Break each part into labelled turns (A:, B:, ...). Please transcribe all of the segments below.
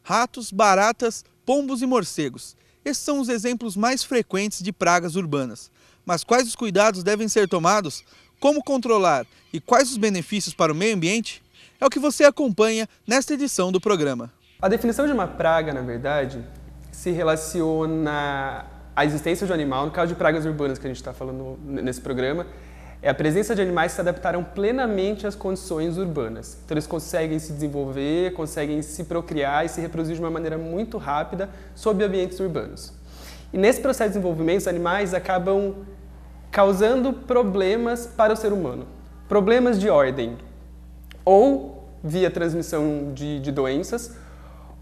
A: ratos, baratas, pombos e morcegos. Esses são os exemplos mais frequentes de pragas urbanas. Mas quais os cuidados devem ser tomados? Como controlar e quais os benefícios para o meio ambiente? É o que você acompanha nesta edição do programa.
B: A definição de uma praga, na verdade, se relaciona à existência de um animal, no caso de pragas urbanas que a gente está falando nesse programa, é a presença de animais que se adaptaram plenamente às condições urbanas. Então eles conseguem se desenvolver, conseguem se procriar e se reproduzir de uma maneira muito rápida sob ambientes urbanos. E nesse processo de desenvolvimento, os animais acabam causando problemas para o ser humano. Problemas de ordem, ou via transmissão de doenças,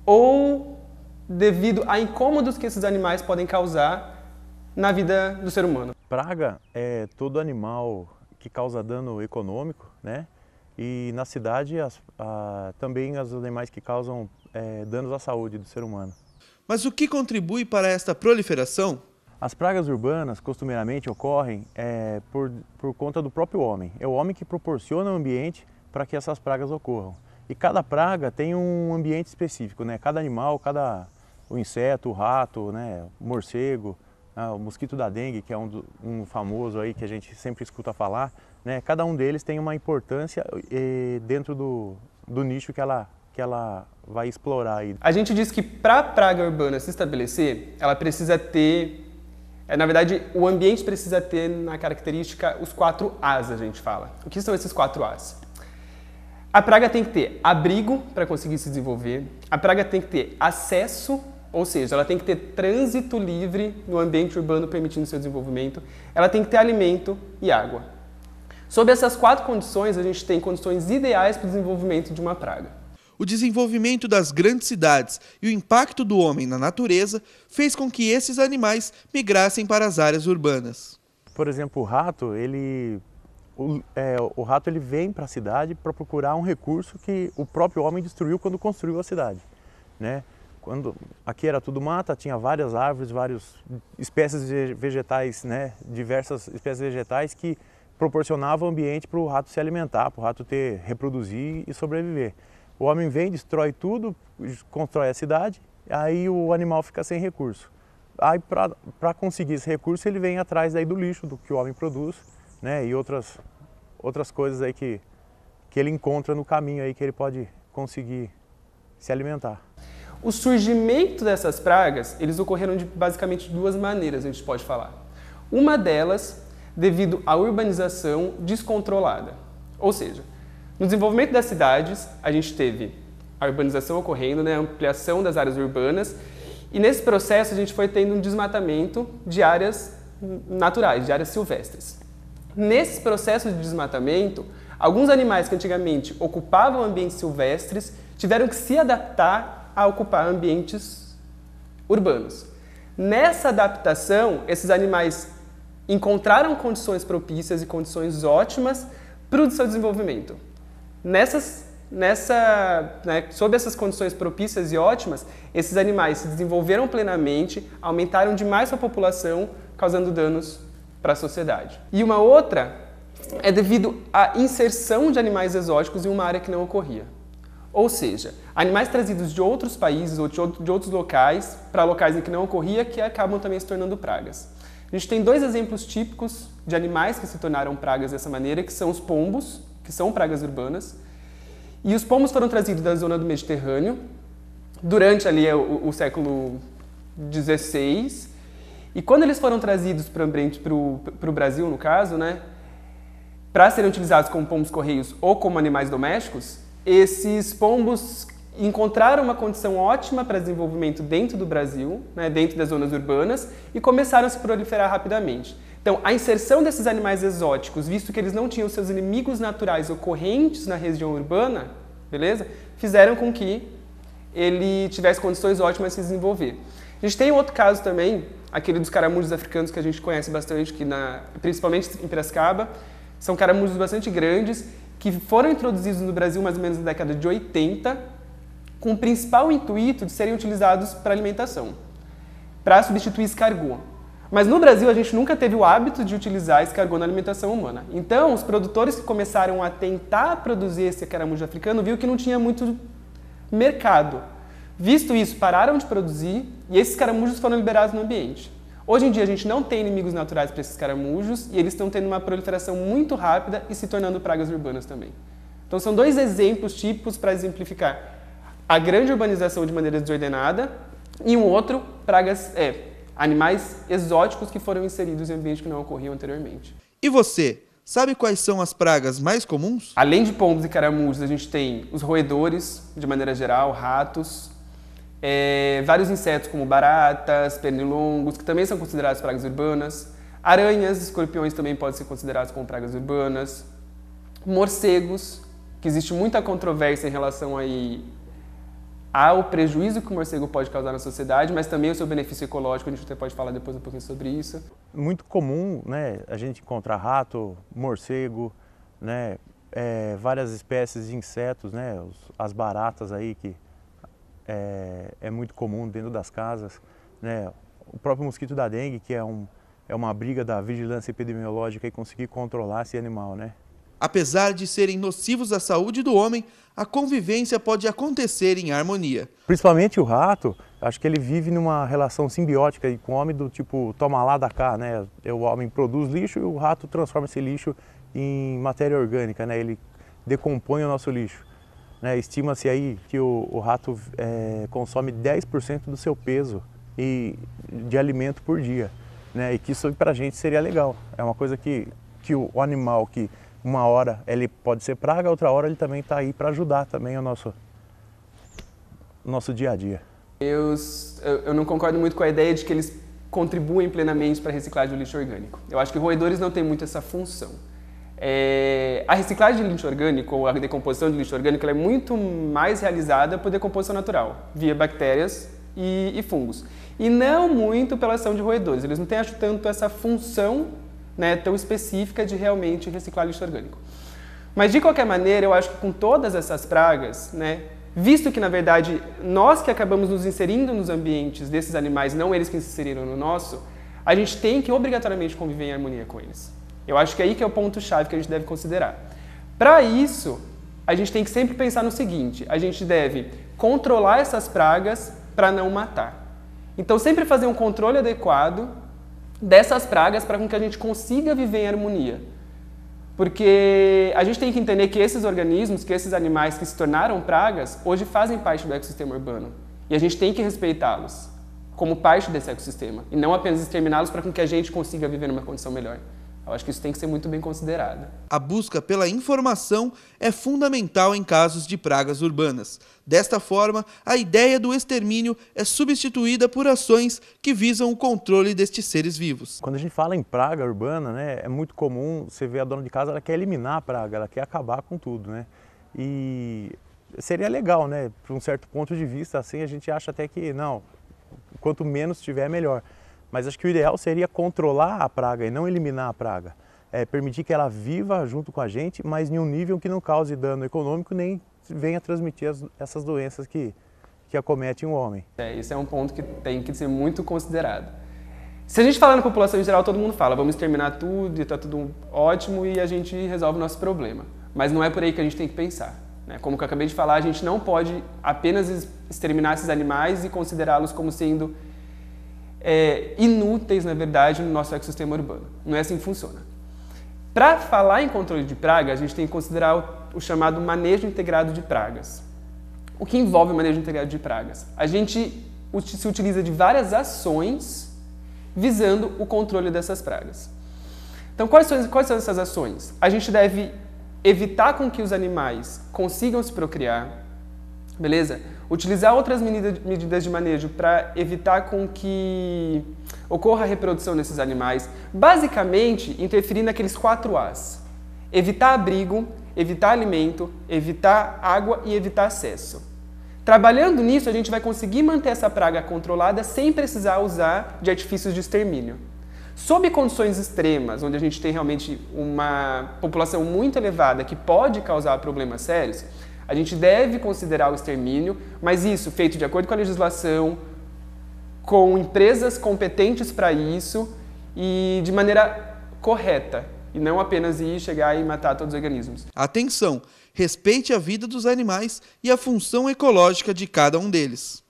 B: ou devido a incômodos que esses animais podem causar na vida do ser humano.
C: Praga é todo animal que causa dano econômico, né? E na cidade também os animais que causam danos à saúde do ser humano.
A: Mas o que contribui para esta proliferação?
C: As pragas urbanas costumeiramente ocorrem por conta do próprio homem. É o homem que proporciona o ambiente para que essas pragas ocorram. E cada praga tem um ambiente específico, né? Cada animal, o inseto, o rato, né? O morcego, o mosquito da dengue, que é um famoso aí que a gente sempre escuta falar, né? Cada um deles tem uma importância dentro do nicho que ela vai explorar aí.
B: A gente diz que para a praga urbana se estabelecer, ela precisa ter, na verdade, o ambiente precisa ter na característica os 4 As, a gente fala. O que são esses 4 As? A praga tem que ter abrigo para conseguir se desenvolver, a praga tem que ter acesso, ou seja, ela tem que ter trânsito livre no ambiente urbano permitindo seu desenvolvimento, ela tem que ter alimento e água. Sob essas 4 condições, a gente tem condições ideais para o desenvolvimento de uma praga.
A: O desenvolvimento das grandes cidades e o impacto do homem na natureza fez com que esses animais migrassem para as áreas urbanas.
C: Por exemplo, o rato, o rato vem para a cidade para procurar um recurso que o próprio homem destruiu quando construiu a cidade, né? Aqui era tudo mata, tinha várias árvores, várias espécies vegetais, né? Diversas espécies vegetais que proporcionavam ambiente para o rato se alimentar, para o rato reproduzir e sobreviver. O homem vem, destrói tudo, constrói a cidade, aí o animal fica sem recurso. Aí para conseguir esse recurso ele vem atrás do lixo do que o homem produz, né? E outras coisas aí que ele encontra no caminho aí que ele pode conseguir se alimentar.
B: O surgimento dessas pragas, eles ocorreram de basicamente 2 maneiras, a gente pode falar. Uma delas, devido à urbanização descontrolada. Ou seja, no desenvolvimento das cidades, a gente teve a urbanização ocorrendo, né, a ampliação das áreas urbanas, e nesse processo a gente foi tendo um desmatamento de áreas naturais, de áreas silvestres. Nesse processo de desmatamento, alguns animais que antigamente ocupavam ambientes silvestres tiveram que se adaptar a ocupar ambientes urbanos. Nessa adaptação, esses animais encontraram condições propícias e condições ótimas para o seu desenvolvimento. Sob essas condições propícias e ótimas, esses animais se desenvolveram plenamente, aumentaram demais sua população, causando danos para a sociedade. E uma outra é devido à inserção de animais exóticos em uma área que não ocorria. Ou seja, animais trazidos de outros países ou de outros locais para locais em que não ocorria, que acabam também se tornando pragas. A gente tem 2 exemplos típicos de animais que se tornaram pragas dessa maneira, que são os pombos, que são pragas urbanas. E os pombos foram trazidos da zona do Mediterrâneo durante ali o século XVI. E quando eles foram trazidos para o Brasil, no caso, né, para serem utilizados como pombos-correios ou como animais domésticos, esses pombos encontraram uma condição ótima para desenvolvimento dentro do Brasil, né, dentro das zonas urbanas, e começaram a se proliferar rapidamente. Então, a inserção desses animais exóticos, visto que eles não tinham seus inimigos naturais ocorrentes na região urbana, beleza? Fizeram com que ele tivesse condições ótimas de se desenvolver. A gente tem outro caso também, aquele dos caramujos africanos que a gente conhece bastante, principalmente em Piracicaba. São caramujos bastante grandes, que foram introduzidos no Brasil mais ou menos na década de 80, com o principal intuito de serem utilizados para alimentação, para substituir escargot. Mas no Brasil a gente nunca teve o hábito de utilizar escargot na alimentação humana. Então, os produtores que começaram a tentar produzir esse caramujo africano viram que não tinha muito mercado. Visto isso, pararam de produzir e esses caramujos foram liberados no ambiente. Hoje em dia a gente não tem inimigos naturais para esses caramujos e eles estão tendo uma proliferação muito rápida e se tornando pragas urbanas também. Então são dois exemplos típicos para exemplificar a grande urbanização de maneira desordenada e um outro, animais exóticos que foram inseridos em ambiente que não ocorriam anteriormente.
A: E você, sabe quais são as pragas mais comuns?
B: Além de pombos e caramujos, a gente tem os roedores, de maneira geral, ratos, vários insetos como baratas, pernilongos, que também são considerados pragas urbanas, aranhas, escorpiões também podem ser considerados como pragas urbanas, morcegos, que existe muita controvérsia em relação ao prejuízo que o morcego pode causar na sociedade, mas também o seu benefício ecológico, a gente até pode falar depois um pouquinho sobre isso.
C: Muito comum, né, a gente encontrar rato, morcego, né, várias espécies de insetos, né, as baratas aí que é muito comum dentro das casas, né, o próprio mosquito da dengue, que é uma briga da vigilância epidemiológica e conseguir controlar esse animal, né.
A: Apesar de serem nocivos à saúde do homem, a convivência pode acontecer em harmonia.
C: Principalmente o rato, acho que ele vive numa relação simbiótica com o homem do tipo toma lá da cá, né? O homem produz lixo e o rato transforma esse lixo em matéria orgânica, né? Ele decompõe o nosso lixo. Né? Estima-se aí que o rato consome 10% do seu peso de alimento por dia, né? E que isso pra gente seria legal. É uma coisa que o animal que uma hora ele pode ser praga, outra hora ele também está aí para ajudar também o nosso dia a dia.
B: Eu não concordo muito com a ideia de que eles contribuem plenamente para a reciclagem do lixo orgânico. Eu acho que roedores não têm muito essa função. A reciclagem de lixo orgânico, ou a decomposição de lixo orgânico, ela é muito mais realizada por decomposição natural, via bactérias e fungos. E não muito pela ação de roedores. Eles não têm, acho, tanto essa função, né, tão específica de realmente reciclar lixo orgânico. Mas, de qualquer maneira, eu acho que com todas essas pragas, né, visto que, na verdade, nós que acabamos nos inserindo nos ambientes desses animais, não eles que se inseriram no nosso, a gente tem que obrigatoriamente conviver em harmonia com eles. Eu acho que é aí que é o ponto-chave que a gente deve considerar. Para isso, a gente tem que sempre pensar no seguinte: a gente deve controlar essas pragas para não matar. Então, sempre fazer um controle adequado dessas pragas para que a gente consiga viver em harmonia. Porque a gente tem que entender que esses organismos, que esses animais que se tornaram pragas, hoje fazem parte do ecossistema urbano. E a gente tem que respeitá-los como parte desse ecossistema. E não apenas exterminá-los para que a gente consiga viver numa condição melhor. Eu acho que isso tem que ser muito bem considerado.
A: A busca pela informação é fundamental em casos de pragas urbanas. Desta forma, a ideia do extermínio é substituída por ações que visam o controle destes seres vivos.
C: Quando a gente fala em praga urbana, né, é muito comum você ver a dona de casa, ela quer eliminar a praga, ela quer acabar com tudo, né? E seria legal, né? Por um certo ponto de vista, assim, a gente acha até que, não, quanto menos tiver, melhor. Mas acho que o ideal seria controlar a praga e não eliminar a praga. Permitir que ela viva junto com a gente, mas em um nível que não cause dano econômico nem venha transmitir essas doenças que acometem o homem.
B: Esse é um ponto que tem que ser muito considerado. Se a gente falar na população em geral, todo mundo fala, vamos exterminar tudo e está tudo ótimo e a gente resolve o nosso problema. Mas não é por aí que a gente tem que pensar. Né? Como que eu acabei de falar, a gente não pode apenas exterminar esses animais e considerá-los como sendo inúteis, na verdade, no nosso ecossistema urbano. Não é assim que funciona. Para falar em controle de praga, a gente tem que considerar o chamado manejo integrado de pragas. O que envolve o manejo integrado de pragas? A gente se utiliza de várias ações visando o controle dessas pragas. Então, quais são essas ações? A gente deve evitar com que os animais consigam se procriar, beleza? Utilizar outras medidas de manejo para evitar com que ocorra a reprodução desses animais. Basicamente, interferir naqueles 4 As. Evitar abrigo, evitar alimento, evitar água e evitar acesso. Trabalhando nisso, a gente vai conseguir manter essa praga controlada sem precisar usar de artifícios de extermínio. Sob condições extremas, onde a gente tem realmente uma população muito elevada que pode causar problemas sérios, a gente deve considerar o extermínio, mas isso feito de acordo com a legislação, com empresas competentes para isso e de maneira correta, e não apenas chegar e matar todos os organismos.
A: Atenção! Respeite a vida dos animais e a função ecológica de cada um deles.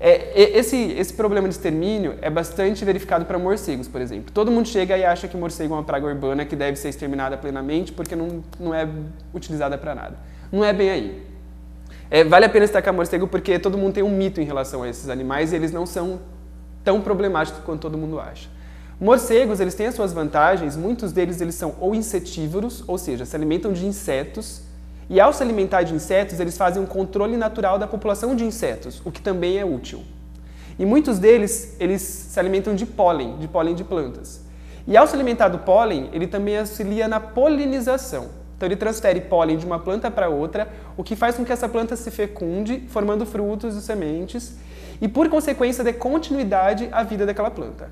B: Esse problema de extermínio é bastante verificado para morcegos, por exemplo. Todo mundo chega e acha que morcego é uma praga urbana que deve ser exterminada plenamente porque não é utilizada para nada. Não é bem aí. Vale a pena destacar morcego porque todo mundo tem um mito em relação a esses animais e eles não são tão problemáticos quanto todo mundo acha. Morcegos, eles têm as suas vantagens, muitos deles eles são ou insetívoros, ou seja, se alimentam de insetos, e ao se alimentar de insetos, eles fazem um controle natural da população de insetos, o que também é útil. E muitos deles, eles se alimentam de pólen de plantas. E ao se alimentar do pólen, ele também auxilia na polinização. Então ele transfere pólen de uma planta para outra, o que faz com que essa planta se fecunde, formando frutos e sementes, e por consequência dê continuidade à vida daquela planta.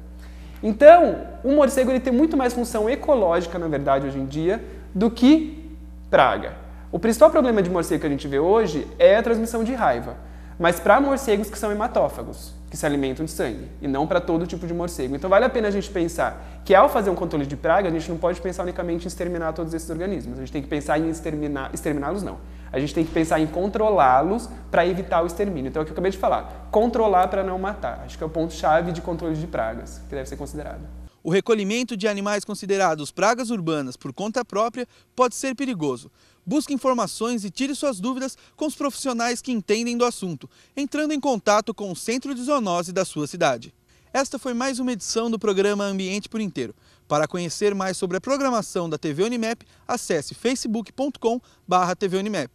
B: Então, o morcego ele tem muito mais função ecológica, na verdade, hoje em dia, do que praga. O principal problema de morcego que a gente vê hoje é a transmissão de raiva, mas para morcegos que são hematófagos, que se alimentam de sangue, e não para todo tipo de morcego. Então vale a pena a gente pensar que ao fazer um controle de praga, a gente não pode pensar unicamente em exterminar todos esses organismos, a gente tem que pensar em exterminá-los não. A gente tem que pensar em controlá-los para evitar o extermínio. Então é o que eu acabei de falar, controlar para não matar. Acho que é o ponto-chave de controle de pragas, que deve ser considerado.
A: O recolhimento de animais considerados pragas urbanas por conta própria pode ser perigoso. Busque informações e tire suas dúvidas com os profissionais que entendem do assunto, entrando em contato com o Centro de Zoonose da sua cidade. Esta foi mais uma edição do programa Ambiente por Inteiro. Para conhecer mais sobre a programação da TV Unimap, acesse facebook.com/tvunimap.